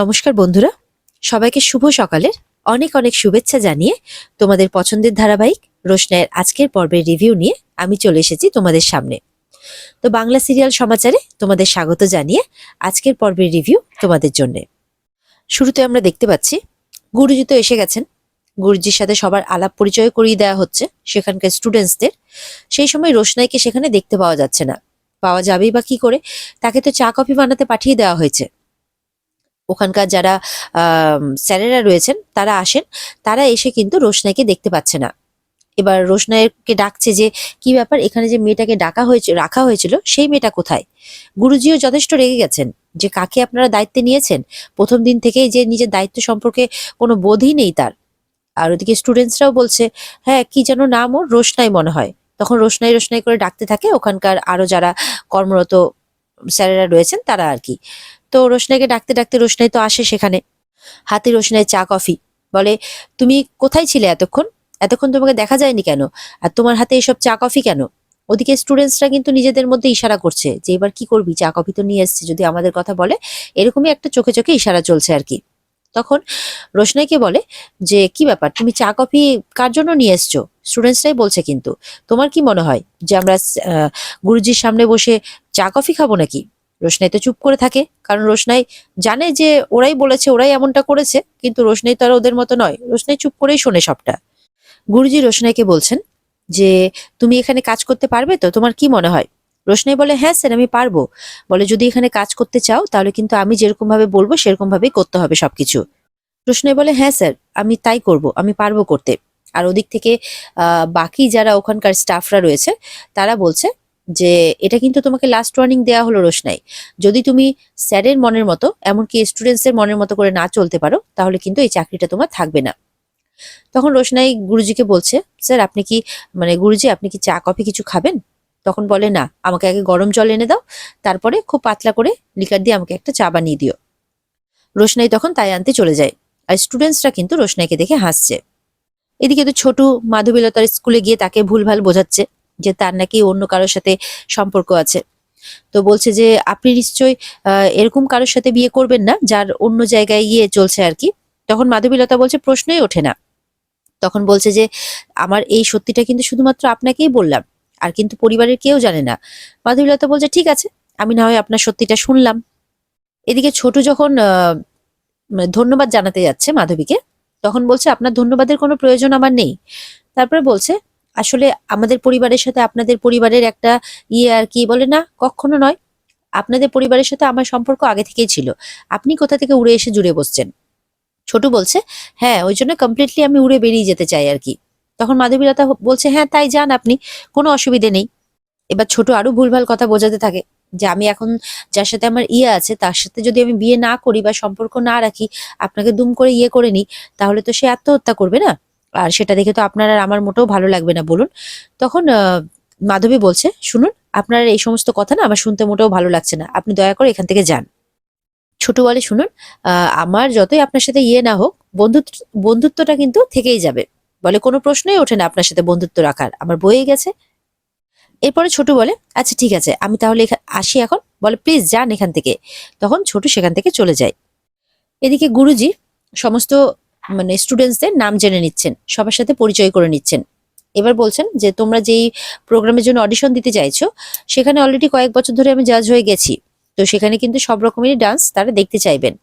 নমস্কার বন্ধুরা, সবাইকে শুভ সকালের অনেক অনেক শুভেচ্ছা জানিয়ে তোমাদের পছন্দের ধারাবাহিক রোশনাইয়ের আজকের পর্বের রিভিউ নিয়ে আমি চলে এসেছি তোমাদের সামনে। তো বাংলা সিরিয়াল সমাচারে তোমাদের স্বাগত জানিয়ে আজকের পর্বের রিভিউ তোমাদের জন্য। শুরুতে আমরা দেখতে পাচ্ছি গুরুজি তো এসে গেছেন। গুরুজির সাথে সবার আলাপ পরিচয় করিয়ে দেওয়া হচ্ছে সেখানকার স্টুডেন্টসদের। সেই সময় রোশনাইকে সেখানে দেখতে পাওয়া যাচ্ছে না। পাওয়া যাবেই বা কি করে? তাকে তো চা কফি বানাতে পাঠিয়ে দেওয়া হয়েছে। ওখানকার যারা স্যারেরা রয়েছেন তারা আসেন, তারা এসে কিন্তু রোশনাইকে দেখতে পাচ্ছে না। এবার রোশনাইকে ডাকছে যে কি ব্যাপার, এখানে যে মেয়েটাকে রাখা হয়েছিল সেই মেয়েটা কোথায়? গুরুজিও যথেষ্ট রেগে গেছেন যে কাকে আপনারা দায়িত্বে নিয়েছেন, প্রথম দিন থেকেই যে নিজের দায়িত্ব সম্পর্কে কোনো বোধই নেই তার। আর ওদিকে স্টুডেন্টসরাও বলছে হ্যাঁ কি যেন নাম ওর, রোশনাই মনে হয়। তখন রোশনাই রোশনাই করে ডাকতে থাকে ওখানকার আরো যারা কর্মরত স্যারেরা রয়েছেন তারা আর কি। তো রোশনাইকে ডাকতে ডাকতে রোশনাই তো আসে সেখানে, হাতে রোশনাই চা কফি। বলে তুমি কোথায় ছিলে এতক্ষণ? এতক্ষণ তোমাকে দেখা যায়নি কেন? আর তোমার হাতে এসব চা কফি কেন? ওদিকে স্টুডেন্টসরা কিন্তু নিজেদের মধ্যে ইশারা করছে যে এবার কি করবি, চা কফি তো নিয়ে এসছে, যদি আমাদের কথা বলে। এরকমই একটা চোখে চোখে ইশারা চলছে আর কি। তখন রোশনাইকে বলে যে কি ব্যাপার, তুমি চা কফি কার জন্য নিয়ে এসছো? স্টুডেন্টসরাই বলছে কিন্তু, তোমার কি মনে হয় যে আমরা গুরুজির সামনে বসে চা কফি খাবো নাকি? রোশনাই তো চুপ করে থাকে, কারণ রোশনাই জানে যে ওরাই বলেছে, ওরাই এমনটা করেছে, কিন্তু রোশনাই তো আর ওদের মতো নয়। রোশনাই চুপ করেই শোনে সবটা। গুরুজি রোশনাইকে বলছেন যে তুমি এখানে কাজ করতে পারবে তো, তোমার কি মনে হয়? রোশনাই বলে হ্যাঁ স্যার আমি পারবো। বলে যদি এখানে কাজ করতে চাও তাহলে কিন্তু আমি যেরকম ভাবে বলবো সেরকম ভাবেই করতে হবে সবকিছু। রোশনাই বলে হ্যাঁ স্যার আমি তাই করব, আমি পারবো করতে। আর ওদিক থেকে বাকি যারা ওখানকার স্টাফরা রয়েছে তারা বলছে যে এটা কিন্তু তোমাকে লাস্ট ওয়ার্নিং দেওয়া হলো রোশনাই, যদি তুমি স্যারের মনের মতো এমনকি স্টুডেন্টসের মনের মতো করে না চলতে পারো তাহলে কিন্তু এই চাকরিটা তোমার থাকবে না। তখন রোশনাই গুরুজিকে বলছে স্যার আপনি কি, মানে গুরুজি আপনি কি চা কফি কিছু খাবেন? তখন বলে না, আমাকে আগে গরম জল এনে দাও, তারপরে খুব পাতলা করে লিকার দিয়ে আমাকে একটা চা বানিয়ে দিও। রোশনাই তখন তাই আনতে চলে যায়। আর স্টুডেন্টসরা কিন্তু রোশনাইকে দেখে হাসছে। এদিকে তো ছোটু মাধবীলতার স্কুলে গিয়ে তাকে ভুলভাল বোঝাচ্ছে যে তার নাকি অন্য কারোর সাথে সম্পর্ক আছে। তো বলছে যে আপনি নিশ্চয়ই এরকম কারোর সাথে বিয়ে করবেন না যার অন্য জায়গায় গিয়ে চলছে আর কি। তখন মাধবীলতা বলছে প্রশ্নই ওঠে না। তখন বলছে যে আমার এই সত্যিটা কিন্তু শুধুমাত্র আপনাকেই বললাম, আর কিন্তু পরিবারের কেউ জানে না। মাধবীলতা বলছে ঠিক আছে, আমি না হয় আপনার সত্যিটা শুনলাম। এদিকে ছোট যখন মানে ধন্যবাদ জানাতে যাচ্ছে মাধবীকে, তখন বলছে আপনার ধন্যবাদের কোনো প্রয়োজন আমার নেই। তারপরে বলছে আসলে আমাদের পরিবারের সাথে আপনাদের পরিবারের একটা আর কি বলে না, কখনো নয়। আপনাদের পরিবারের সাথে আমার সম্পর্ক আগে থেকেই ছিল, আপনি কোথা থেকে উড়ে এসে জুড়ে বসছেন? ছোট বলছে হ্যাঁ ওই জন্য কমপ্লিটলি আমি উড়ে বেরিয়ে যেতে চাই আর কি। তখন মাধবীলতা বলছে হ্যাঁ তাই যান আপনি, কোনো অসুবিধে নেই। এবার ছোট আরো ভুলভাল কথা বোঝাতে থাকে যে আমি এখন যার সাথে আমার আছে তার সাথে যদি আমি বিয়ে না করি বা সম্পর্ক না রাখি, আপনাকে দুম করে করে নিই, তাহলে তো সে আত্মহত্যা করবে না? আর সেটা দেখে তো আপনার আর আমার মোটেও ভালো লাগবে না বলুন। তখন মাধবী বলছে শুনুন, আপনার এই সমস্ত কথা না আমার শুনতে মোটেও ভালো লাগছে না, আপনি দয়া করে এখান থেকে যান। ছোট বলে শুনুন, আমার যতই আপনার সাথে না হোক, বন্ধুত্বটা কিন্তু থেকেই যাবে। বলে কোনো প্রশ্নই ওঠে না আপনার সাথে বন্ধুত্ব রাখার, আমার বয়ে গেছে। এরপরে ছোট বলে আচ্ছা ঠিক আছে আমি তাহলে আসি এখন। বলে প্লিজ যান এখান থেকে। তখন ছোট সেখান থেকে চলে যায়। এদিকে গুরুজি সমস্ত মানে স্টুডেন্টসদের নাম জেনে নিচ্ছেন, সবার সাথে পরিচয় করে নিচ্ছেন। এবার বলছেন যে তোমরা যেই প্রোগ্রামের জন্য অডিশন দিতে চাইছো সেখানে অলরেডি কয়েক বছর ধরে আমি জাজ হয়ে গেছি, তো সেখানে কিন্তু সব রকমেরই ডান্স তারা দেখতে চাইবেন।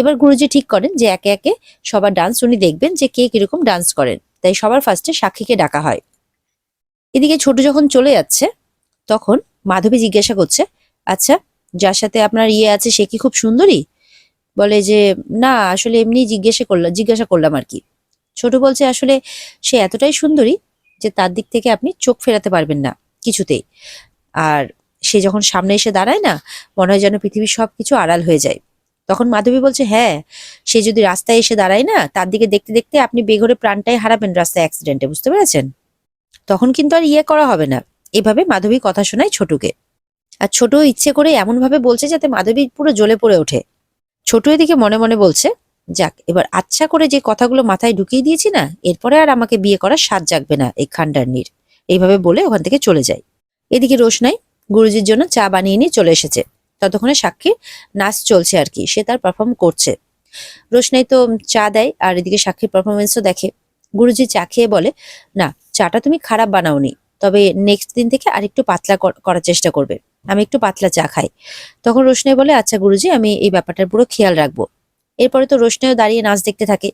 এবার গুরুজি ঠিক করেন যে একে একে সবার ডান্স উনি দেখবেন যে কে কিরকম ডান্স করেন, তাই সবার ফার্স্টে সাক্ষীকে ডাকা হয়। এদিকে ছোট যখন চলে যাচ্ছে তখন মাধবী জিজ্ঞাসা করছে আচ্ছা যার সাথে আপনার আছে সে কি খুব সুন্দরী? বলে যে না আসলে এমনি জিজ্ঞাসা করলাম আর কি। ছোট বলছে আসলে সে এতটাই সুন্দরী যে তার দিক থেকে আপনি চোখ ফেরাতে পারবেন না কিছুতেই। আর সে যখন সামনে এসে দাঁড়ায় না, মনে হয় যেন পৃথিবীর সবকিছু আড়াল হয়ে যায়। তখন মাধবী বলছে হ্যাঁ, সে যদি রাস্তায় এসে দাঁড়ায় না, তার দিকে দেখতে দেখতে আপনি বেঘরে প্রাণটাই হারাবেন রাস্তায় অ্যাক্সিডেন্টে, বুঝতে পেরেছেন? তখন কিন্তু আর করা হবে না। এভাবে মাধবী কথা শোনায় ছোটকে। আর ছোট ইচ্ছে করে এমন ভাবে বলছে যাতে মাধবী পুরো জ্বলে পড়ে ওঠে। ছোট এদিকে মনে মনে বলছে যাক এবার আচ্ছা করে যে কথাগুলো মাথায় ঢুকিয়ে দিয়েছি না, এরপরে আর আমাকে বিয়ে করার স্বাদ জাগবে না এই খান্ডারনির। এইভাবে বলে ওখান থেকে চলে যায়। এদিকে রোশনাই গুরুজির জন্য চা বানিয়ে নিয়ে চলে এসেছে। ততক্ষণে সাক্ষীর নাচ চলছে আর কি, সে তার পারফর্ম করছে। রোশনাই তো চা দেয় আর এদিকে সাক্ষীর পারফরমেন্সও দেখে। গুরুজি চা খেয়ে বলে, না চাটা তুমি খারাপ বানাওনি, তবে নেক্সট দিন থেকে আরেকটু পাতলা করার চেষ্টা করবে, আমি একটু পাতলা চা খাই। তখন রোশনাই বলে, আচ্ছা গুরুজি, আমি এই ব্যাপারটার পুরো খেয়াল রাখবো। এরপরে তো রোশনাইও দাঁড়িয়ে নাচ দেখতে থাকে।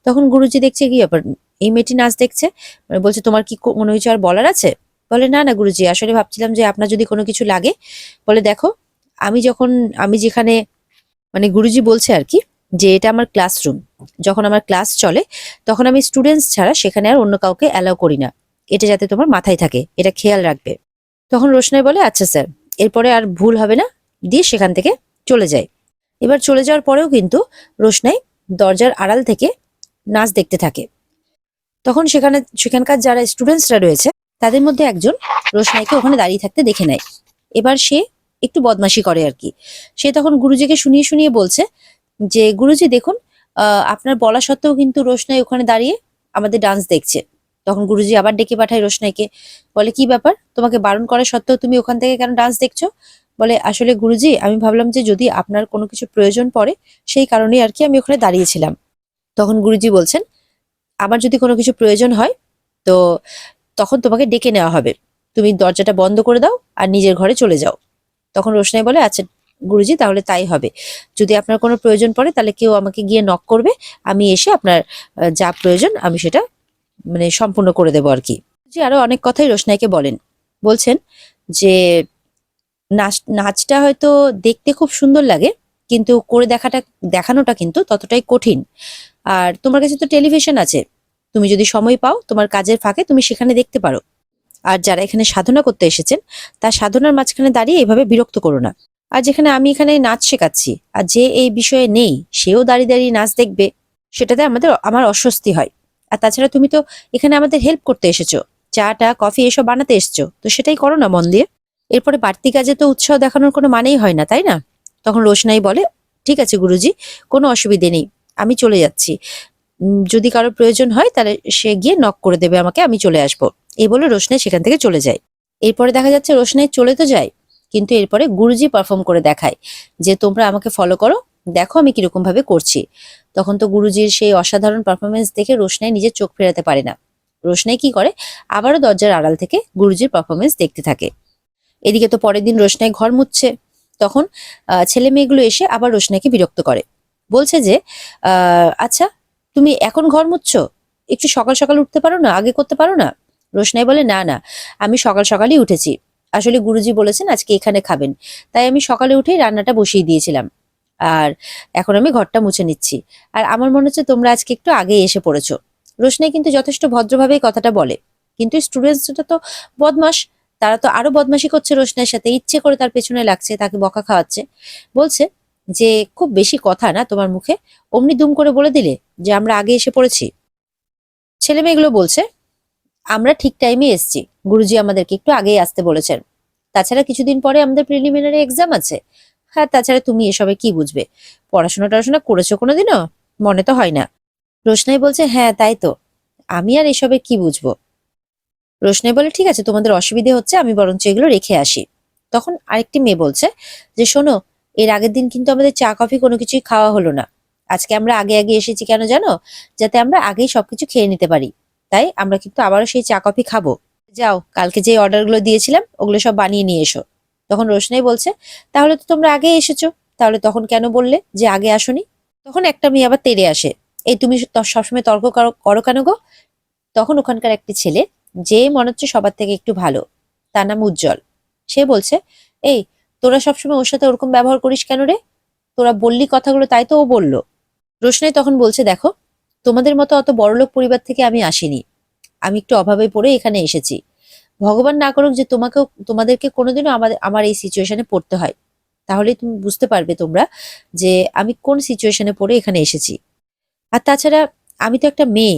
তখন গুরুজি দেখছে কি ব্যাপার, এই মেয়েটি নাচ দেখছে, মানে বলছে তোমার কি কোনো কিছু আর বলার আছে? বলে, না না গুরুজি, আসলে ভাবছিলাম যে আপনার যদি কোনো কিছু লাগে। বলে, দেখো আমি যেখানে, মানে গুরুজি বলছে আর কি, যে এটা আমার ক্লাসরুম, যখন আমার ক্লাস চলে তখন আমি স্টুডেন্টস ছাড়া সেখানে আর অন্য কাউকে অ্যালাউ করি না, এটা যাতে তোমার মাথায় থাকে, এটা খেয়াল রাখবে। তখন রোশনাই বলে, আচ্ছা স্যার, এরপরে আর ভুল হবে না, দিয়ে সেখান থেকে চলে যায়। এবার চলে যাওয়ার পরেও কিন্তু রোশনাই দরজার আড়াল থেকে নাচ দেখতে থাকে। তখন সেখানকার যারা স্টুডেন্টসরা রয়েছে তাদের মধ্যে একজন রোশনাইকে ওখানে দাঁড়িয়ে থাকতে দেখে নেয়। এবার সে একটু বদমাশি করে আর কি। সে তখন গুরুজিকে শুনিয়ে শুনিয়ে বলছে যে, গুরুজি দেখুন, আপনার বলা সত্ত্বেও কিন্তু রোশনাই ওখানে দাঁড়িয়ে আমাদের ডান্স দেখছে। তখন গুরুজি আবার ডেকে পাঠায় রোশনাইকে, বলে, কি ব্যাপার, তোমাকে বারণ করা সত্ত্বেও তুমি ওখান থেকে কেন ডান্স দেখছো? বলে, আসলে গুরুজি, আমি ভাবলাম যে যদি আপনার কোনো কিছু প্রয়োজন পড়ে সেই কারণেই আর কি আমি ওখানে দাঁড়িয়েছিলাম। তখন গুরুজি বলছেন, আমার যদি কোনো কিছু প্রয়োজন হয় তো তখন তোমাকে ডেকে নেওয়া হবে, তুমি দরজাটা বন্ধ করে দাও আর নিজের ঘরে চলে যাও। তখন রোশনাই বলে, আচ্ছা গুরুজি, তাহলে তাই হবে, যদি আপনার কোনো প্রয়োজন পড়ে তাহলে কেউ আমাকে গিয়ে নক করবে, আমি এসে আপনার যা প্রয়োজন আমি সেটা মানে সম্পূর্ণ করে দেবো আর কি। জি, আরো অনেক কথাই রোশনাইকে বলছেন যে নাচটা হয়তো দেখতে খুব সুন্দর লাগে, কিন্তু করে দেখানোটা কিন্তু ততটাই কঠিন। আর তোমার কাছে তো টেলিভিশন আছে, তুমি যদি সময় পাও তোমার কাজের ফাঁকে তুমি সেখানে দেখতে পারো। আর যারা এখানে সাধনা করতে এসেছেন তার সাধনার মাঝখানে দাঁড়িয়ে এভাবে বিরক্ত করো না। আর যেখানে আমি এখানে নাচ শেখাচ্ছি আর যে এই বিষয়ে নেই সেও দাঁড়িয়ে দাঁড়িয়ে নাচ দেখবে, সেটাতে আমার অস্বস্তি হয়। আর তাছাড়া তুমি তো এখানে আমাদের হেল্প করতে এসেছো, চাটা কফি এসব বানাতে এসেছো, তো সেটাই করো না মন দিয়ে। এরপরে বাড়তি কাজে তো উৎসাহ দেখানোর কোনো মানেই হয় না, তাই না? তখন রোশনাই বলে, ঠিক আছে গুরুজি, কোনো অসুবিধে নেই, আমি চলে যাচ্ছি। যদি কারো প্রয়োজন হয় তাহলে সে গিয়ে নক করে দেবে আমাকে, আমি চলে আসবো। এই বলে রোশনাই সেখান থেকে চলে যায়। এরপরে দেখা যাচ্ছে রোশনাই চলে তো যায়, কিন্তু এরপরে গুরুজি পারফর্ম করে দেখায় যে তোমরা আমাকে ফলো করো, দেখো আমি কিরকম ভাবে করছি। তখন তো গুরুজির সেই অসাধারণ পারফরমেন্স দেখে রোশনাই নিজের চোখ ফেরাতে পারে না। রোশনাই কি করে, আবারও দরজার আড়াল থেকে গুরুজির পারফরমেন্স দেখতে থাকে। এদিকে তো পরের দিন রোশনাই ঘর মুছছে। তখন ছেলে মেয়েগুলো এসে আবার রোশনাইকে বিরক্ত করে, বলছে যে, আচ্ছা তুমি এখন ঘর মুছছো, একটু সকাল সকাল উঠতে পারো না, আগে করতে পারো না? রোশনাই বলে, না না, আমি সকাল সকালই উঠেছি, আসলে গুরুজি বলেছেন আজকে এখানে খাবেন, তাই আমি সকালে উঠেই রান্নাটা বসিয়ে দিয়েছিলাম, আর এখন আমি ঘরটা মুছে নিচ্ছি, আর আমার মনে হচ্ছে তোমরা আজকে একটু আগে এসে পড়েছো। রোশনাই কিন্তু যথেষ্ট ভদ্রভাবেই কথাটা বলে, কিন্তু স্টুডেন্টসটা তো বদমাস, তারা তো আরো বদমাশি করছে রোশনাইয়ের সাথে, ইচ্ছে করে তার পেছনে লাগছে, তাকে বকা খাওয়াচ্ছে। বলছে যে, খুব বেশি কথা না তোমার মুখে, অমনি দুম করে বলে দিলে যে আমরা আগে এসে পড়েছি। ছেলে মেয়েগুলো বলছে, আমরা ঠিক টাইমে এসেছি, গুরুজি আমাদেরকে একটু আগেই আসতে বলেছেন, তাছাড়া কিছুদিন পরে আমাদের প্রিলিমিনারি এক্সাম আছে। হ্যাঁ, তাছাড়া তুমি এসবে কি বুঝবে, পড়াশোনা টড়াশোনা করেছো কোনোদিনও? মনে তো হয় না। রোশনাই বলছে, হ্যাঁ তাই তো, আমি আর এসবে কি বুঝবো। রোশনাই বলে, ঠিক আছে, তোমাদের অসুবিধে হচ্ছে, আমি বরঞ্চ এগুলো রেখে আসি। তখন আরেকটি মেয়ে বলছে যে, শোনো, এর আগের দিন কিন্তু আমাদের চা কফি কোনো কিছুই খাওয়া হলো না, আজকে আমরা আগে আগে এসেছি কেন জানো? যাতে আমরা আগেই সবকিছু খেয়ে নিতে পারি, তাই আমরা কিন্তু আবারও সেই চা কফি খাবো। যাও, কালকে যে অর্ডারগুলো দিয়েছিলাম ওগুলো সব বানিয়ে নিয়ে এসো। তখন রোশনাই বলছে, তাহলে তো তোমরা আগে এসেছো, তাহলে তখন কেন বললে যে আগে আসোনি? তখন একটা মেয়ে আবার তেড়ে আসে, এই তুমি সবসময় তর্ক করো করো কেন গো? তখন ওখানকার একটি ছেলে, যে মনে হচ্ছে সবার থেকে একটু ভালো, তার নাম উজ্জ্বল, সে বলছে, এই তোরা সবসময় ওর সাথে ওরকম ব্যবহার করিস কেন রে? তোরা বললি কথাগুলো, তাই তো ও বললো। রোশনাই তখন বলছে, দেখো, তোমাদের মতো অত বড়লোক পরিবার থেকে আমি আসিনি, আমি একটু অভাবে পড়ে এখানে এসেছি। ভগবান না করুক যে তোমাদেরকে কোনোদিনও আমার এই সিচুয়েশনে পড়তে হয়, তাহলে তুমি বুঝতে পারবে তোমরা যে আমি কোন সিচুয়েশনে পড়ে এখানে এসেছি। আর তাছাড়া আমি তো একটা মেয়ে,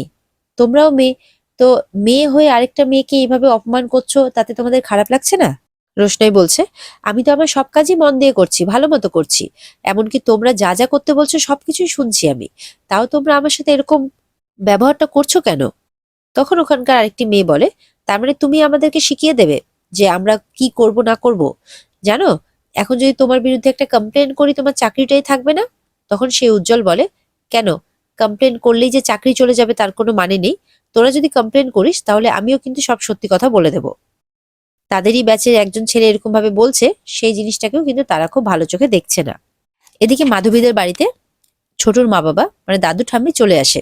তোমরাও মেয়ে, তো মেয়ে হয়ে আরেকটা মেয়েকে এইভাবে অপমান করছো, তাতে তোমাদের খারাপ লাগছে না? রোশনাই বলছে, আমি তো আমার সব কাজই মন দিয়ে করছি, ভালো মতো করছি, এমনকি তোমরা যা যা করতে বলছো সবকিছুই শুনছি আমি, তাও তোমরা আমার সাথে এরকম ব্যবহারটা করছো কেন? তখন ওখানকার আরেকটি মেয়ে বলে, তার মানে তুমি আমাদেরকে শিখিয়ে দেবে যে আমরা কি করব না করব? জানো, এখন যদি তোমার বিরুদ্ধে একটা কমপ্লেন করি তোমার চাকরিটাই থাকবে না। তখন সে উজ্জ্বল বলে, কেন? কমপ্লেন করলেই যে চাকরি চলে যাবে তার কোনো মানে নেই। তোরা যদি কমপ্লেন করিস তাহলে আমিও কিন্তু সব সত্যি কথা বলে দেব। তাদেরই ব্যাচের একজন ছেলে এরকম ভাবে বলছে, সেই জিনিসটাকেও কিন্তু তারা খুব ভালো চোখে দেখছে না। এদিকে মাধবীদের বাড়িতে ছোটুর মা বাবা মানে দাদু ঠাম্মি চলে আসে।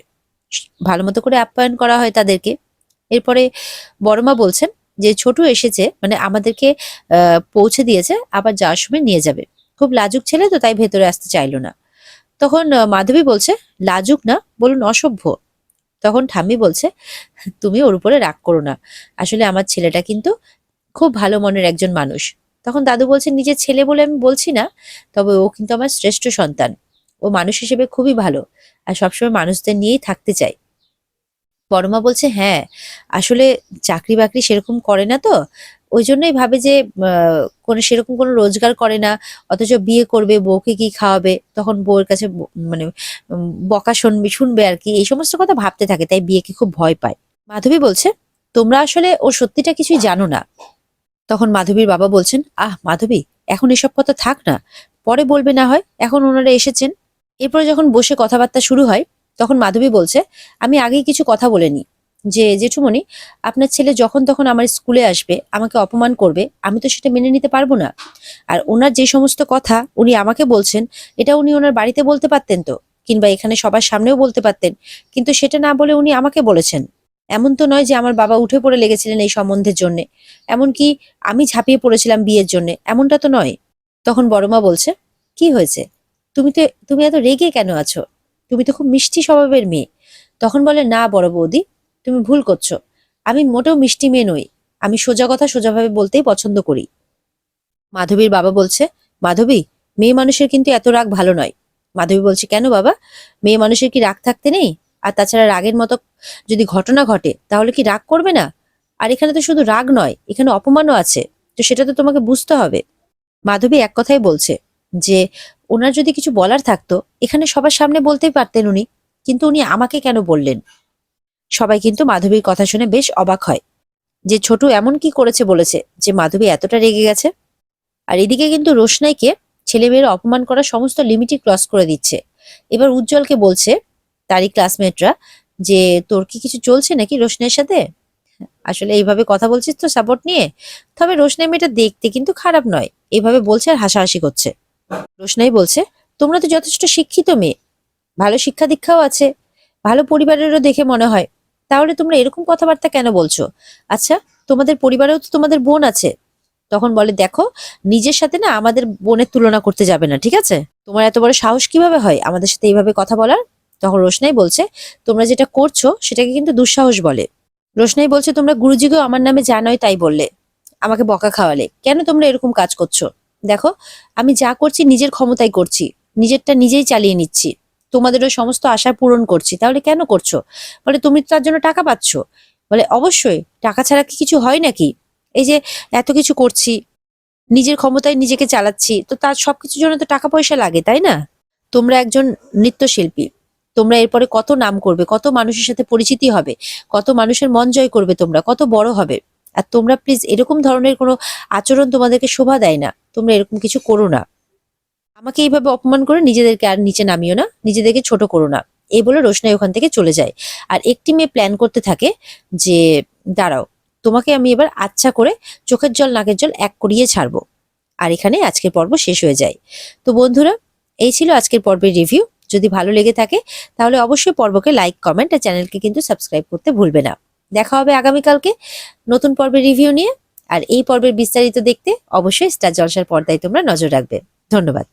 ভালো মতো করে আপ্যায়ন করা হয় তাদেরকে। এরপরে বড়মা বলছেন যে ছোটু এসেছে মানে আমাদেরকে পৌঁছে দিয়েছে, আবার যাওয়ার সময় নিয়ে যাবে। খুব লাজুক ছেলে তো, তাই ভেতরে আসতে চাইলো না। তখন মাধবী বলছে, লাজুক না, বলুন অসভ্য। তখন ঠাম্মি বলছে, তুমি ওর উপরে রাগ করো না, আসলে আমার ছেলেটা কিন্তু খুব ভালো মনের একজন মানুষ। তখন দাদু বলছে, নিজের ছেলে বলে আমি বলছি না, তবে ও কিন্তু আমার শ্রেষ্ঠ সন্তান। ও মানুষ হিসেবে খুবই ভালো, আর সবসময় মানুষদের নিয়েই থাকতে চায়। বড়মা বলছে, হ্যাঁ আসলে চাকরি বাকরি সেরকম করে না তো, ওই জন্যই ভাবে যে কোনো সেরকম কোনো রোজগার করে না, অথচ বিয়ে করবে, বউকে কি খাওয়াবে, তখন বউয়ের কাছে মানে বকা শুনবে আর কি, এই সমস্ত কথা ভাবতে থাকে, তাই বিয়েকে খুব ভয় পায়। মাধবী বলছে, তোমরা আসলে ওর সত্যিটা কিছুই জানো না। তখন মাধবীর বাবা বলছেন, মাধবী, এখন এসব কথা থাক না, পরে বলবে না হয়, এখন ওনারা এসেছেন। এরপরে যখন বসে কথাবার্তা শুরু হয়, তখন মাধবী বলছে, আমি আগেই কিছু কথা বলে নি, যে জেঠুমণি, আপনার ছেলে যখন তখন আমার স্কুলে আসবে, আমাকে অপমান করবে, আমি তো সেটা মেনে নিতে পারবো না। আর ওনার যে সমস্ত কথা উনি আমাকে বলছেন, এটা উনি ওনার বাড়িতে বলতে পারতেন তো, কিংবা এখানে সবার সামনেও বলতে পারতেন, কিন্তু সেটা না বলে উনি আমাকে বলেছেন। এমন তো নয় যে আমার বাবা উঠে পড়ে লেগেছিলেন এই সম্বন্ধের জন্য, এমনকি আমি ঝাঁপিয়ে পড়েছিলাম বিয়ের জন্য, এমনটা তো নয়। তখন বড়মা বলছে, কি হয়েছে, তুমি এত রেগে কেন আছো? তুমি তো খুব মিষ্টি স্বভাবের মেয়ে। তখন বলে, না বড় বৌদি, তুমি ভুল করছো, আমি মোটেও মিষ্টি মেয়ে নই, আমি সোজা কথা সোজাভাবে বলতেই পছন্দ করি। মাধবীর বাবা বলছে, মাধবী, মেয়ে মানুষের কিন্তু এত রাগ ভালো নয়। মাধবী বলছে, কেন বাবা, মেয়ে মানুষের কি রাগ থাকতে নেই? আর তাছাড়া রাগের মতো যদি ঘটনা ঘটে তাহলে কি রাগ করবে না? আর এখানে তো শুধু রাগ নয়, এখানে অপমানও আছে, তো সেটা তো তোমাকে বুঝতে হবে। মাধবী এক কথাই বলছে যে ওনার যদি কিছু বলার থাকতো এখানে সবার সামনে বলতেই পারতেন উনি, কিন্তু উনি আমাকে কেন বললেন? সবাই কিন্তু মাধবীর কথা শুনে বেশ অবাক হয়, যে ছোট এমন কি করেছে বলেছে যে মাধবী এতটা রেগে গেছে। আর এদিকে কিন্তু রোশনাইকে ছেলেমেয়েরা অপমান করার সমস্ত লিমিটই ক্রস করে দিচ্ছে। এবার উজ্জ্বলকে বলছে তারই ক্লাসমেটরা যে, তোর কি কিছু চলছে নাকি রোশনাইয়ের সাথে? আসলে এইভাবে কথা বলছিস তো সাপোর্ট নিয়ে, তবে রোশনাই মেয়েটা দেখতে কিন্তু খারাপ নয়, এইভাবে বলছে আর হাসাহাসি করছে। রোশনাই বলছে, তোমরা তো যথেষ্ট শিক্ষিত মেয়ে, ভালো শিক্ষা দীক্ষাও আছে, ভালো পরিবারেরও দেখে মনে হয়, তাহলে তোমরা এরকম কথাবার্তা কেন বলছো? আচ্ছা, তোমাদের পরিবারেও তো তোমাদের বোন আছে। তখন বলে, দেখো, নিজের সাথে না আমাদের বোনের তুলনা করতে যাবে না, ঠিক আছে? তোমার এত বড় সাহস কিভাবে হয় আমাদের সাথে এইভাবে কথা বলার? তখন রোশনাই বলছে, তোমরা যেটা করছো সেটাকে কিন্তু দুঃসাহস বলে। রোশনাই বলছে, তোমরা গুরুজিকেও আমার নামে যা নয় তাই বললে, আমাকে বকা খাওয়ালে, কেন তোমরা এরকম কাজ করছো? দেখো, আমি যা করছি নিজের ক্ষমতায় করছি, নিজেরটা নিজেই চালিয়ে নিচ্ছি, তোমাদেরও সমস্ত আশা পূরণ করছি, তাহলে কেন করছো? বলে, তুমি তো তার জন্য টাকা পাচ্ছ। বলে, অবশ্যই, টাকা ছাড়া কি কিছু হয় নাকি? এই যে এত কিছু করছি, নিজের ক্ষমতায় নিজেকে চালাচ্ছি, তো তার সবকিছুর জন্য তো টাকা পয়সা লাগে, তাই না? তোমরা একজন নৃত্যশিল্পী, তোমরা এরপরে কত নাম করবে, কত মানুষের সাথে পরিচিতি হবে, কত মানুষের মন জয় করবে, তোমরা কত বড় হবে। আর তোমরা প্লিজ এরকম ধরনের কোনো আচরণ তোমাদেরকে শোভা দেয় না, তোমরা এরকম কিছু করো না। আমাকে এইভাবে অপমান করে নিজেদেরকে আর নিচে নামিও না, নিজেদেরকে ছোট করো না। এই বলে রোশনাই ওখান থেকে চলে যায়। আর একটি মেয়ে প্ল্যান করতে থাকে যে, দাঁড়াও, তোমাকে আমি এবার আচ্ছা করে চোখের জল নাকের জল এক করিয়ে ছাড়বো। আর এখানে আজকের পর্ব শেষ হয়ে যায়। তো বন্ধুরা, এই ছিল আজকের পর্বের রিভিউ। যদি ভালো লেগে থাকে তাহলে অবশ্যই পর্বকে লাইক, কমেন্ট আর চ্যানেলকে কিন্তু সাবস্ক্রাইব করতে ভুলবে না। দেখা হবে আগামীকালকে নতুন পর্বের রিভিউ নিয়ে। আর এই পর্বের বিস্তারিত দেখতে অবশ্যই স্টার জলসার পর্দায় তোমরা নজর রাখবে। ধন্যবাদ।